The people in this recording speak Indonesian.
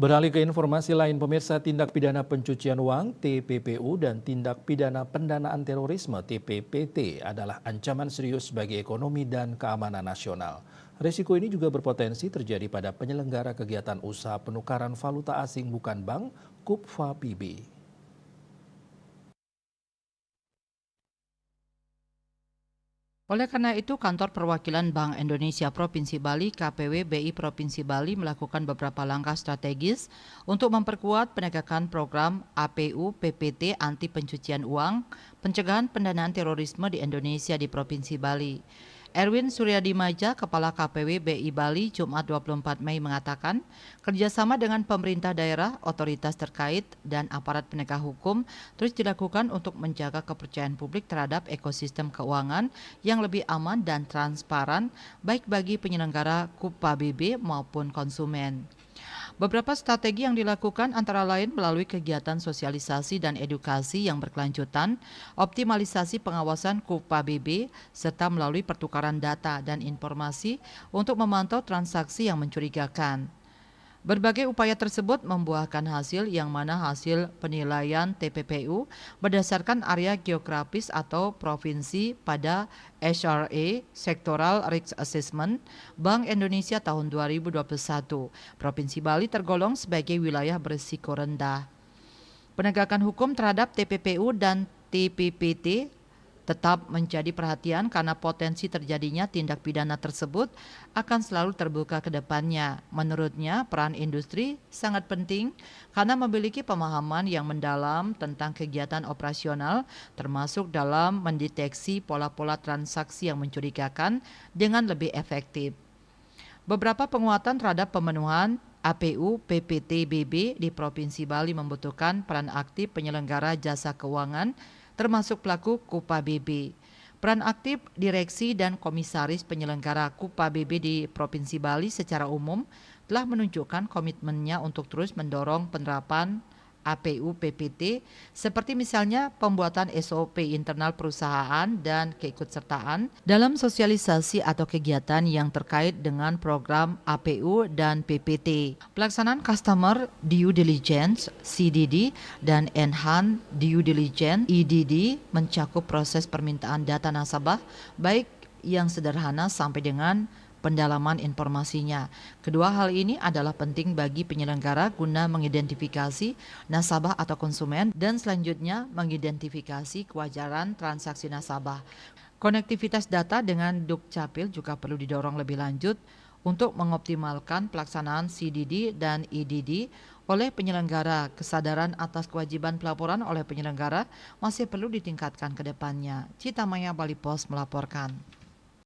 Beralih ke informasi lain, pemirsa, tindak pidana pencucian uang (TPPU) dan tindak pidana pendanaan terorisme (TPPT) adalah ancaman serius bagi ekonomi dan keamanan nasional. Risiko ini juga berpotensi terjadi pada penyelenggara kegiatan usaha penukaran valuta asing bukan bank (KUPVABIB). Oleh karena itu, Kantor Perwakilan Bank Indonesia Provinsi Bali (KPW) BI Provinsi Bali melakukan beberapa langkah strategis untuk memperkuat penegakan program APU PPT anti pencucian uang, pencegahan pendanaan terorisme di Indonesia di Provinsi Bali. Erwin Suryadimaja, Kepala KPW BI Bali, Jumat 24 Mei mengatakan, kerjasama dengan pemerintah daerah, otoritas terkait, dan aparat penegak hukum terus dilakukan untuk menjaga kepercayaan publik terhadap ekosistem keuangan yang lebih aman dan transparan, baik bagi penyelenggara KUPVABIB maupun konsumen. Beberapa strategi yang dilakukan antara lain melalui kegiatan sosialisasi dan edukasi yang berkelanjutan, optimalisasi pengawasan KUPVABIB, serta melalui pertukaran data dan informasi untuk memantau transaksi yang mencurigakan. Berbagai upaya tersebut membuahkan hasil yang mana hasil penilaian TPPU berdasarkan area geografis atau provinsi pada SRA Sectoral Risk Assessment Bank Indonesia tahun 2021. Provinsi Bali tergolong sebagai wilayah berisiko rendah. Penegakan hukum terhadap TPPU dan TPPT tetap menjadi perhatian karena potensi terjadinya tindak pidana tersebut akan selalu terbuka ke depannya. Menurutnya, peran industri sangat penting karena memiliki pemahaman yang mendalam tentang kegiatan operasional, termasuk dalam mendeteksi pola-pola transaksi yang mencurigakan dengan lebih efektif. Beberapa penguatan terhadap pemenuhan APU PPTBB di Provinsi Bali membutuhkan peran aktif penyelenggara jasa keuangan termasuk pelaku KUPVABIB. Peran aktif direksi dan komisaris penyelenggara KUPVABIB di Provinsi Bali secara umum telah menunjukkan komitmennya untuk terus mendorong penerapan APU PPT seperti misalnya pembuatan SOP internal perusahaan dan keikutsertaan dalam sosialisasi atau kegiatan yang terkait dengan program APU dan PPT. Pelaksanaan Customer Due Diligence (CDD) dan Enhanced Due Diligence (EDD) mencakup proses permintaan data nasabah baik yang sederhana sampai dengan pendalaman informasinya. Kedua hal ini adalah penting bagi penyelenggara guna mengidentifikasi nasabah atau konsumen dan selanjutnya mengidentifikasi kewajaran transaksi nasabah. Konektivitas data dengan Dukcapil juga perlu didorong lebih lanjut untuk mengoptimalkan pelaksanaan CDD dan EDD oleh penyelenggara. Kesadaran atas kewajiban pelaporan oleh penyelenggara masih perlu ditingkatkan ke depannya. Cita Maya, Bali Post melaporkan.